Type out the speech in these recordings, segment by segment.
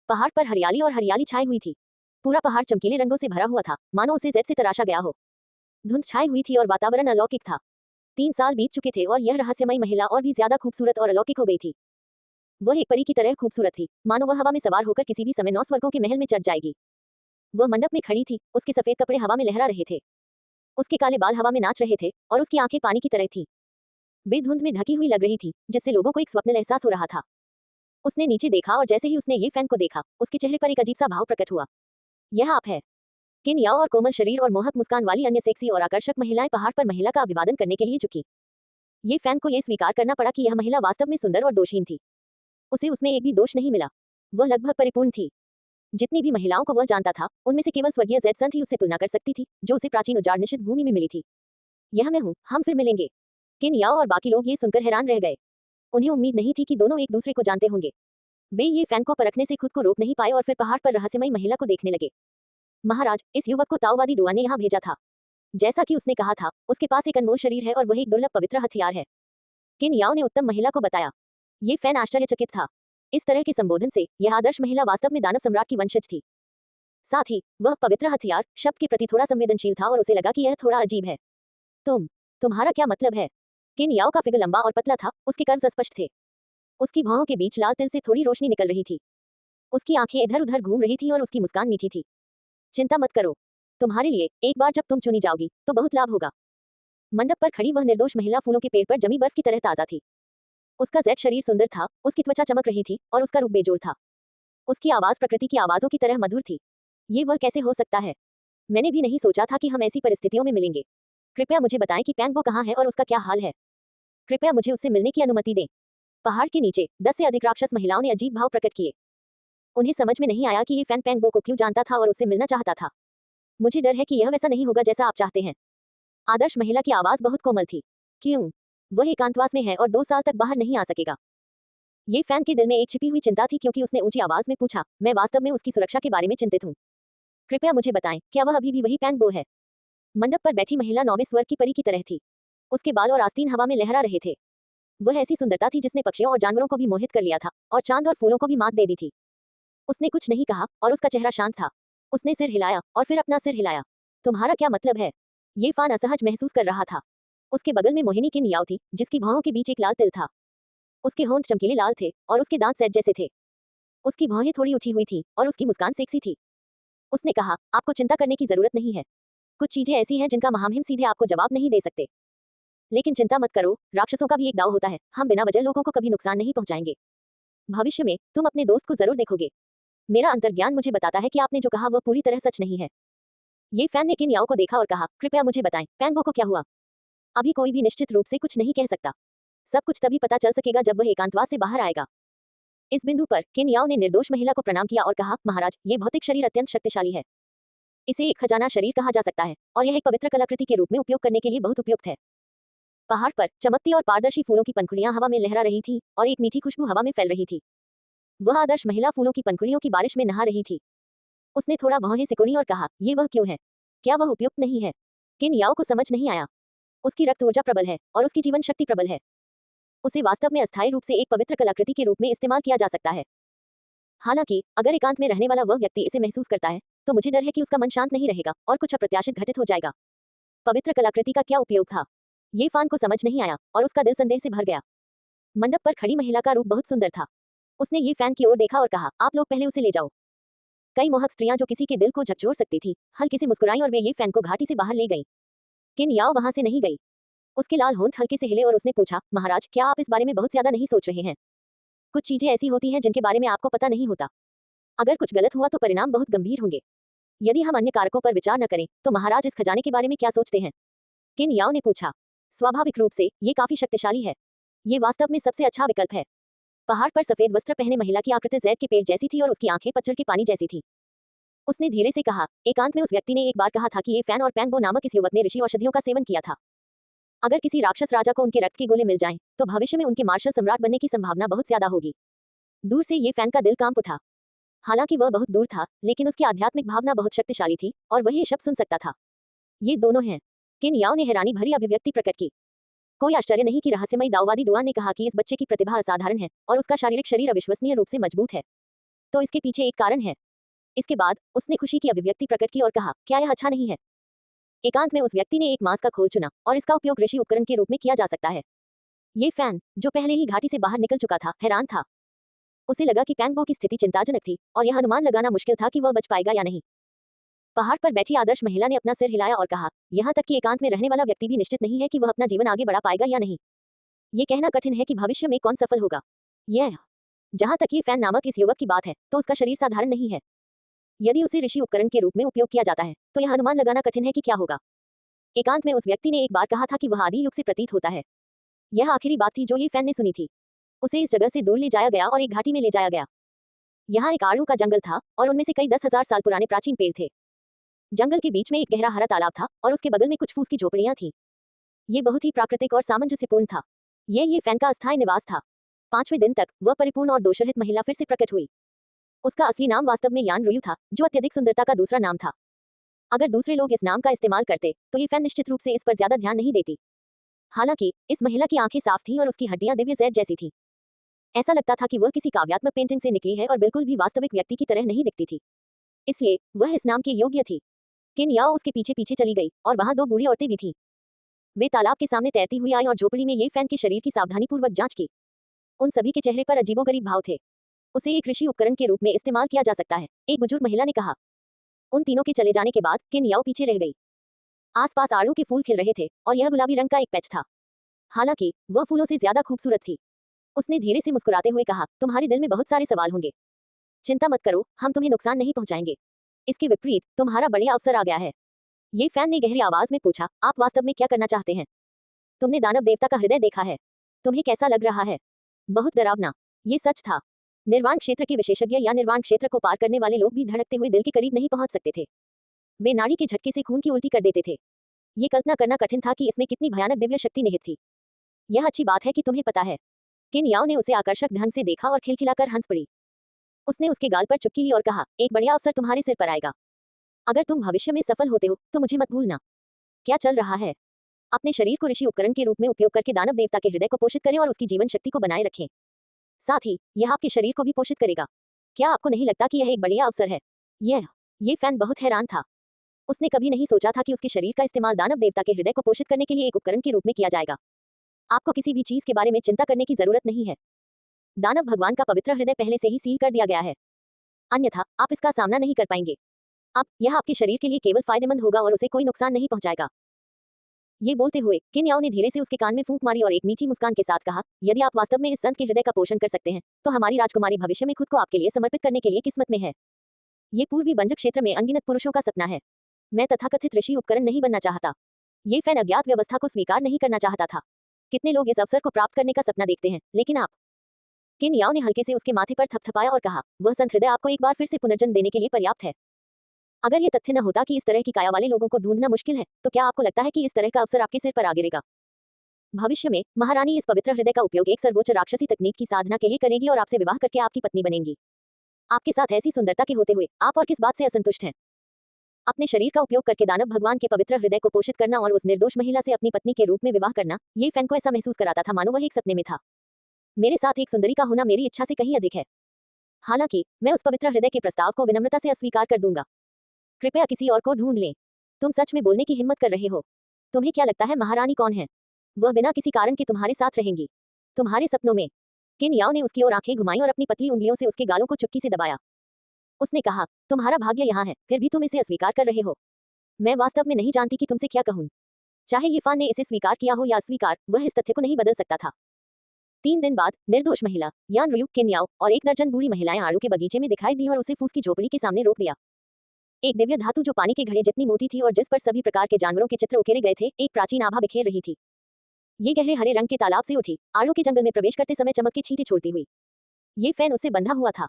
पहाड़ पर हरियाली और हरियाली छाई हुई थी। पूरा पहाड़ चमकीले रंगों से भरा हुआ था, मानो उसे जेद से तराशा गया हो। धुंध छाई हुई थी और वातावरण अलौकिक था। 3 साल बीत चुके थे और यह रहस्यमयी महिला और भी ज्यादा खूबसूरत और अलौकिक हो गई थी। वह एक परी की तरह खूबसूरत थी, मानो वह हवा में सवार होकर किसी भी समय 9 स्वर्गों के महल में चढ़ जाएगी। वह मंडप में खड़ी थी, उसके सफेद कपड़े हवा में लहरा रहे थे। उसके काले बाल हवा में नाच रहे थे और उसकी आंखें पानी की तरह थीं। वे धुंध में ढकी हुई लग रही थी, जिससे लोगों को एक स्वप्निल एहसास हो रहा था। उसने नीचे देखा और जैसे ही उसने ये फैन को देखा, उसके चेहरे पर एक अजीब सा भाव प्रकट हुआ। यह आप है। किन याओ और कोमल शरीर और मोहक मुस्कान वाली अन्य सेक्सी और आकर्षक महिलाएं पहाड़ पर महिला का अभिवादन करने के लिए झुकी। ये फैन को यह स्वीकार करना पड़ा कि यह महिला वास्तव में सुंदर और दोषहीन थी। उसे उसमें एक भी दोष नहीं मिला। वह लगभग परिपूर्ण थी। जितनी भी महिलाओं को वह जानता था, उनमें से केवल स्वर्गीय ज़ेडसन ही उससे तुलना कर सकती थी, जो उसे प्राचीन उजाड़ निषिद्ध भूमि में मिली थी। यह मैं हूँ, हम फिर मिलेंगे। किन याओ और बाकी लोग ये सुनकर हैरान रह गए। उन्हें उम्मीद नहीं थी कि दोनों एक दूसरे को जानते होंगे। वे ये फैन को परखने से खुद को रोक नहीं पाए और फिर पहाड़ पर रहस्यमयी महिला को देखने लगे। महाराज, इस युवक को ताओवादी दुआ ने यहाँ भेजा था। जैसा कि उसने कहा था, उसके पास एक अनमोल शरीर है और वह एक दुर्लभ पवित्र हथियार है। किन याओ ने उत्तम महिला को बताया। ये फैन आश्चर्यचकित था। इस तरह के संबोधन से यह आदर्श महिला वास्तव में दानव सम्राट की वंशज थी। साथ ही वह पवित्र हथियार शब्द के प्रति थोड़ा संवेदनशील था और उसे लगा कि यह थोड़ा अजीब है। तुम्हारा क्या मतलब है? किन याओ का फिगर लंबा और पतला था, उसके कर्व्स स्पष्ट थे। उसकी भौहों के बीच लाल तिल से थोड़ी रोशनी निकल रही थी। उसकी आंखें इधर उधर घूम रही थीं और उसकी मुस्कान मीठी थी। चिंता मत करो। तुम्हारे लिए एक बार जब तुम चुनी जाओगी तो बहुत लाभ होगा। मंडप पर खड़ी वह निर्दोष महिला फूलों के पेड़ पर जमी बर्फ की तरह ताजा थी। उसका ज़ैद शरीर सुंदर था, उसकी त्वचा चमक रही थी और उसका रूप बेजोड़ था। उसकी आवाज प्रकृति की आवाजों की तरह मधुर थी। ये वह कैसे हो सकता है? मैंने भी नहीं सोचा था कि हम ऐसी परिस्थितियों में मिलेंगे। कृपया मुझे बताएं कि पैंगो कहाँ है और उसका क्या हाल है। कृपया मुझे उससे मिलने की अनुमति दें। पहाड़ के नीचे 10 से अधिक राक्षस महिलाओं ने अजीब भाव प्रकट किए। उन्हें समझ में नहीं आया कि ये फैन पैंगो को क्यों जानता था और उससे मिलना चाहता था। मुझे डर है कि यह वैसा नहीं होगा जैसा आप चाहते हैं। आदर्श महिला की आवाज बहुत कोमल थी। क्यों? वह एकांतवास में है और 2 साल तक बाहर नहीं आ सकेगा। ये फैन के दिल में एक छिपी हुई चिंता थी क्योंकि उसने ऊंची आवाज में पूछा, मैं वास्तव में उसकी सुरक्षा के बारे में चिंतित हूँ। कृपया मुझे बताएं, क्या वह अभी भी वही पैंगो है? मंडप पर बैठी महिला 9वें स्वर्ग की परी की तरह थी। उसके बाल और आस्तीन हवा में लहरा रहे थे। वह ऐसी सुंदरता थी जिसने पक्षियों और जानवरों को भी मोहित कर लिया था और चांद और फूलों को भी मात दे दी थी। उसने कुछ नहीं कहा और उसका चेहरा शांत था। उसने सिर हिलाया और फिर अपना सिर हिलाया। तुम्हारा क्या मतलब है? ये फान असहज महसूस कर रहा था। उसके बगल में मोहिनी किन याओ थी, जिसकी भौहों के बीच एक लाल तिल था। उसके होंठ चमकीले लाल थे और उसके दांत सेट जैसे थे। उसकी भौहें थोड़ी उठी हुई थीं और उसकी मुस्कान सेक्सी थी। उसने कहा, आपको चिंता करने की जरूरत नहीं है। कुछ चीजें ऐसी हैं जिनका महामहिम सीधे आपको जवाब नहीं दे सकते। लेकिन चिंता मत करो, राक्षसों का भी एक दाव होता है, हम बिना वजह लोगों को कभी नुकसान नहीं पहुंचाएंगे। भविष्य में तुम अपने दोस्त को जरूर देखोगे। मेरा अंतर्ज्ञान मुझे बताता है कि आपने जो कहा वह पूरी तरह सच नहीं है। ये फैन ने किन याओ को देखा और कहा, कृपया मुझे बताएं, पैंगो को क्या हुआ? अभी कोई भी निश्चित रूप से कुछ नहीं कह सकता। सब कुछ तभी पता चल सकेगा जब वह एकांतवास से बाहर आएगा। इस बिंदु पर किन याओ ने निर्दोष महिला को प्रणाम किया और कहा, महाराज, ये भौतिक शरीर अत्यंत शक्तिशाली है। इसे एक खजाना शरीर कहा जा सकता है और यह एक पवित्र कलाकृति के रूप में उपयोग करने के लिए बहुत उपयुक्त है। पहाड़ पर चमकती और पारदर्शी फूलों की पंखुड़ियां हवा में लहरा रही थीं और एक मीठी खुशबू हवा में फैल रही थी। वह आदर्श महिला फूलों की पंखुड़ियों की बारिश में नहा रही थी। उसने थोड़ा भौहें सिकुड़ी और कहा, ये वह क्यों है? क्या वह उपयुक्त नहीं है? किन याओ को समझ नहीं आया। उसकी रक्त ऊर्जा प्रबल है और उसकी जीवन शक्ति प्रबल है। उसे वास्तव में अस्थायी रूप से एक पवित्र कलाकृति के रूप में इस्तेमाल किया जा सकता है। हालांकि अगर एकांत में रहने वाला वह व्यक्ति इसे महसूस करता है, तो मुझे डर है कि उसका मन शांत नहीं रहेगा और कुछ अप्रत्याशित घटित हो जाएगा। पवित्र कलाकृति का क्या उपयोग था? ये फान को समझ नहीं आया और उसका दिल संदेह से भर गया। मंडप पर खड़ी महिला का रूप बहुत सुंदर था। उसने ये फैन की ओर देखा और कहा, आप लोग पहले उसे ले जाओ। कई मोहक स्त्रियां जो किसी के दिल को झकझोर सकती थी, हल्के से मुस्कुराई और वे ये फैन को घाटी से बाहर ले गई। किन याओ वहां से नहीं गई। उसके लाल होंठ हल्के से हिले और उसने पूछा, महाराज, क्या आप इस बारे में बहुत ज्यादा नहीं सोच रहे हैं? कुछ चीजें ऐसी होती हैं जिनके बारे में आपको पता नहीं होता। अगर कुछ गलत हुआ तो परिणाम बहुत गंभीर होंगे। यदि हम अन्य कारकों पर विचार न करें तो महाराज इस खजाने के बारे में क्या सोचते हैं? किन याओ ने पूछा। स्वाभाविक रूप से ये काफी शक्तिशाली है। ये वास्तव में सबसे अच्छा विकल्प है। पहाड़ पर सफेद वस्त्र पहने महिला की आकृति ज़ैद के पेड़ जैसी थी और उसकी आंखें पतझड़ के पानी जैसी थी। उसने धीरे से कहा, एकांत में उस व्यक्ति ने एक बार कहा था कि ये फैन और पैंगो नामक इस युवक ने ऋषि औषधियों का सेवन किया था। अगर किसी राक्षस राजा को उनके रक्त के गोले मिल जाएं, तो भविष्य में उनके मार्शल सम्राट बनने की संभावना बहुत ज्यादा होगी। दूर से ये फैन का दिल कांप उठा। हालांकि वह बहुत दूर था, लेकिन उसकी आध्यात्मिक भावना बहुत शक्तिशाली थी और वह ये शब्द सुन सकता था। ये दोनों हैं। किन याओ ने हैरानी भरी अभिव्यक्ति प्रकट की। कोई आश्चर्य नहीं कि रहस्यमयी दाओवादी दुआ ने कहा कि इस बच्चे की प्रतिभा असाधारण है और उसका शारीरिक शरीर अविश्वसनीय रूप से मजबूत है। तो इसके पीछे एक कारण है। इसके बाद उसने खुशी की अभिव्यक्ति प्रकट की और कहा, क्या यह अच्छा नहीं है? एकांत में उस व्यक्ति ने एक मांस का खोल चुना और इसका उपयोग कृषि उपकरण के रूप में किया जा सकता है। ये फैन, जो पहले ही घाटी से बाहर निकल चुका था, हैरान था। उसे लगा कि पैंगबो की स्थिति चिंताजनक थी और यह अनुमान लगाना मुश्किल था कि वह बच पाएगा या नहीं। पहाड़ पर बैठी आदर्श महिला ने अपना सिर हिलाया और कहा, यहाँ तक कि एकांत में रहने वाला व्यक्ति भी निश्चित नहीं है कि वह अपना जीवन आगे बढ़ा पाएगा या नहीं। ये कहना कठिन है कि भविष्य में कौन सफल होगा। यह जहां तक ये फैन नामक इस युवक की बात है, तो उसका शरीर साधारण नहीं है। यदि उसे ऋषि उपकरण के रूप में उपयोग किया जाता है, तो यह अनुमान लगाना कठिन है कि क्या होगा। एकांत में उस व्यक्ति ने एक बार कहा था कि वह आदि युग से प्रतीत होता है। यह आखिरी बात थी जो ये फैन ने सुनी थी। उसे इस जगह से दूर ले जाया गया और एक घाटी में ले जाया गया। यहाँ एक आड़ू का जंगल था और उनमें से कई 10,000 साल पुराने प्राचीन पेड़ थे। जंगल के बीच में एक गहरा हरा तालाब था और उसके बगल में कुछ फूस की झोपड़ियां थीं। ये बहुत ही प्राकृतिक और सामंजस्यपूर्ण था। ये फैन का अस्थायी निवास था। 5वें दिन तक वह परिपूर्ण और दोषरहित महिला फिर से प्रकट हुई। उसका असली नाम वास्तव में यान रुयु था, जो अत्यधिक सुंदरता का दूसरा नाम था। अगर दूसरे लोग इस नाम का इस्तेमाल करते, तो ये फैन निश्चित रूप से इस पर ज्यादा ध्यान नहीं देती। हालांकि इस महिला की आंखें साफ थीं और उसकी हड्डियां दिव्य जैद जैसी थीं। ऐसा लगता था कि वह किसी काव्यात्मक पेंटिंग से निकली है और बिल्कुल भी वास्तविक व्यक्ति की तरह नहीं दिखती थी। इसलिए वह इस नाम के योग्य थी। किन याओ उसके पीछे पीछे चली गई और वहां 2 बूढ़ी औरतें भी थीं। वे तालाब के सामने तैरती हुई आई और झोपड़ी में ये फैन के शरीर की सावधानीपूर्वक जांच की। उन सभी के चेहरे पर अजीबोगरीब भाव थे। उसे एक कृषि उपकरण के रूप में इस्तेमाल किया जा सकता है, एक बुजुर्ग महिला ने कहा। उन तीनों के चले जाने के बाद किन याओ पीछे रह गई। आसपास आड़ू के फूल खिल रहे थे और यह गुलाबी रंग का एक पैच था। हालांकि वह फूलों से ज्यादा खूबसूरत थी। उसने धीरे से मुस्कुराते हुए कहा, तुम्हारे दिल में बहुत सारे सवाल होंगे। चिंता मत करो, हम तुम्हें नुकसान नहीं पहुंचाएंगे। इसके विपरीत तुम्हारा बढ़िया अवसर आ गया है। ये फैन ने गहरी आवाज में पूछा, आप वास्तव में क्या करना चाहते हैं? तुमने दानव देवता का हृदय देखा है। तुम्हें कैसा लग रहा है? बहुत डरावना। ये सच था। निर्वाण क्षेत्र के विशेषज्ञ या निर्वाण क्षेत्र को पार करने वाले लोग भी धड़कते हुए दिल के करीब नहीं पहुंच सकते थे। वे नाड़ी के झटके से खून की उल्टी कर देते थे। ये कल्पना करना कठिन था कि इसमें कितनी भयानक दिव्य शक्ति निहित थी। यह अच्छी बात है कि तुम्हें पता है। किन याओ ने उसे आकर्षक ढंग से देखा और खिलखिलाकर हंस पड़ी। उसने उसके गाल पर चुटकी ली और कहा, एक बढ़िया अवसर तुम्हारे सिर पर आएगा। अगर तुम भविष्य में सफल होते हो, तो मुझे मत भूलना। क्या चल रहा है? अपने शरीर को ऋषि उपकरण के रूप में उपयोग करके दानव देवता के हृदय को पोषित करें और उसकी जीवन शक्ति को बनाए रखें। साथ ही यह आपके शरीर को भी पोषित करेगा। क्या आपको नहीं लगता कि यह एक बढ़िया अवसर है? ये फैन बहुत हैरान था। उसने कभी नहीं सोचा था कि उसके शरीर का इस्तेमाल दानव देवता के हृदय को पोषित करने के लिए एक उपकरण के रूप में किया जाएगा। आपको किसी भी चीज के बारे में चिंता करने की जरूरत नहीं है। दानव भगवान का पवित्र हृदय पहले से ही सील कर दिया गया है। अन्यथा आप इसका सामना नहीं कर पाएंगे। अब यह आपके शरीर के लिए केवल फायदेमंद होगा और उसे कोई नुकसान नहीं पहुंचाएगा। ये बोलते हुए किन याओ ने धीरे से उसके कान में फूंक मारी और एक मीठी मुस्कान के साथ कहा, यदि आप वास्तव में इस संत के हृदय का पोषण कर सकते हैं, तो हमारी राजकुमारी भविष्य में खुद को आपके लिए समर्पित करने के लिए किस्मत में है। ये पूर्वी बंजक क्षेत्र में अनगिनत पुरुषों का सपना है। मैं तथाकथित ऋषि उपकरण नहीं बनना चाहता। ये फैन अज्ञात व्यवस्था को स्वीकार नहीं करना चाहता था। कितने लोग इस अवसर को प्राप्त करने का सपना देखते हैं, लेकिन आप। किन याओ ने हल्के से उसके माथे पर थपथपाया और कहा, वह संत हृदय आपको एक बार फिर से पुनर्जन्म देने के लिए पर्याप्त है। अगर ये तथ्य न होता कि इस तरह की काया वाले लोगों को ढूंढना मुश्किल है, तो क्या आपको लगता है कि इस तरह का अवसर आपके सिर पर आ गिरेगा? भविष्य में महारानी इस पवित्र हृदय का उपयोग एक सर्वोच्च राक्षसी तकनीक की साधना के लिए करेगी और आपसे विवाह करके आपकी पत्नी बनेंगी। आपके साथ ऐसी सुंदरता के होते हुए आप और किस बात से असंतुष्ट हैं? अपने शरीर का उपयोग करके दानव भगवान के पवित्र हृदय को पोषित करना और उस निर्दोष महिला से अपनी पत्नी के रूप में विवाह करना, ये फैन को ऐसा महसूस कराता था मानो वह एक सपने में था। मेरे साथ एक सुंदरी का होना मेरी इच्छा से कहीं अधिक है। हालांकि मैं उस पवित्र हृदय के प्रस्ताव को विनम्रता से अस्वीकार कर दूंगा। कृपया किसी और को ढूंढ लें। तुम सच में बोलने की हिम्मत कर रहे हो? तुम्हें क्या लगता है महारानी कौन है? वह बिना किसी कारण के तुम्हारे साथ रहेंगी, तुम्हारे सपनों में। किन याओ ने उसकी ओर आंखें घुमाई और अपनी पतली उंगलियों से उसके गालों को चुटकी से दबाया। उसने कहा, तुम्हारा भाग्य यहाँ है, फिर भी तुम इसे अस्वीकार कर रहे हो। मैं वास्तव में नहीं जानती कि तुमसे क्या कहूँ। चाहे यिफान ने इसे स्वीकार किया हो या अस्वीकार, वह इस तथ्य को नहीं बदल सकता था। 3 दिन बाद निर्दोष महिला यान रुयु, किन याओ और 1 दर्जन बूढ़ी महिलाएं आड़ू के बगीचे में दिखाई दी और उसे फूस की झोपड़ी के सामने रोक दिया। एक दिव्य धातु जो पानी के घड़े जितनी मोटी थी और जिस पर सभी प्रकार के जानवरों के चित्र उकेरे गए थे, एक प्राचीन आभा बिखेर रही थी। ये गहरे हरे रंग के तालाब से उठी, आड़ू के जंगल में प्रवेश करते समय चमक के छींटे छोड़ती हुई। ये फैन उससे बंधा हुआ था।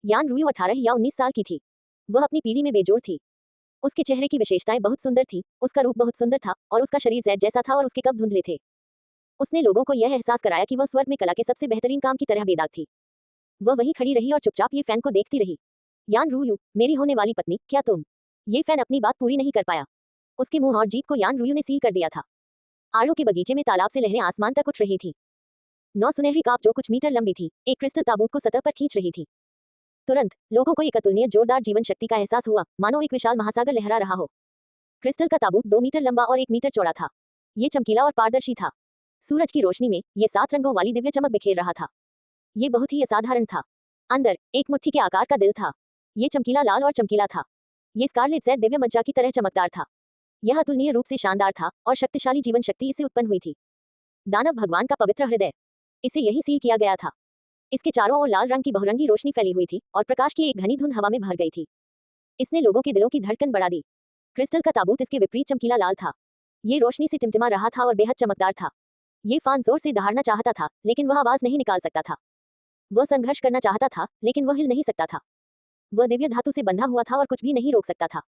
यान रुयु 18 या 19 साल की थी। वह अपनी पीढ़ी में बेजोड़ थी। उसके चेहरे की विशेषताएं बहुत सुंदर थी, उसका रूप बहुत सुंदर था और उसका शरीर जैद जैसा था और उसके कब धुंधले थे। उसने लोगों को यह एहसास कराया कि वह स्वर्ग में कला के सबसे बेहतरीन काम की तरह बेदाग थी। वह वहीं खड़ी रही और चुपचाप ये फैन को देखती रही। यान रुयु, मेरी होने वाली पत्नी, क्या तुम? ये फैन अपनी बात पूरी नहीं कर पाया। उसके मुंह और जीभ को यान रुयु ने सील कर दिया था। आड़ू के बगीचे में तालाब से लहरें आसमान तक उठ रही थी। 9 सुनहरी काप जो कुछ मीटर लंबी थी, एक क्रिस्टल ताबूत को सतह पर खींच रही थी। तुरंत लोगों को एक अतुलनीय जोरदार जीवन शक्ति का एहसास हुआ, मानो एक विशाल महासागर लहरा रहा हो। क्रिस्टल का ताबूत 2 मीटर लंबा और 1 मीटर चौड़ा था। ये चमकीला और पारदर्शी था। सूरज की रोशनी में ये 7 रंगों वाली दिव्य चमक बिखेर रहा था। ये बहुत ही असाधारण था। अंदर एक मुट्ठी के आकार का दिल था। ये चमकीला लाल और चमकीला था। ये स्कारलेट जैड दिव्य मज्जा की तरह चमकदार था। यह अतुलनीय रूप से शानदार था और शक्तिशाली जीवन शक्ति इसे उत्पन्न हुई थी। दानव भगवान का पवित्र हृदय, इसे यही सील किया गया था। इसके चारों ओर लाल रंग की बहुरंगी रोशनी फैली हुई थी और प्रकाश की एक घनी धुंध हवा में भर गई थी। इसने लोगों के दिलों की धड़कन बढ़ा दी। क्रिस्टल का ताबूत इसके विपरीत चमकीला लाल था। ये रोशनी से टिमटिमा रहा था और बेहद चमकदार था। ये फान जोर से दहाड़ना चाहता था, लेकिन वह आवाज नहीं निकाल सकता था। वह संघर्ष करना चाहता था, लेकिन वह हिल नहीं सकता था। वह दिव्य धातु से बंधा हुआ था और कुछ भी नहीं रोक सकता था।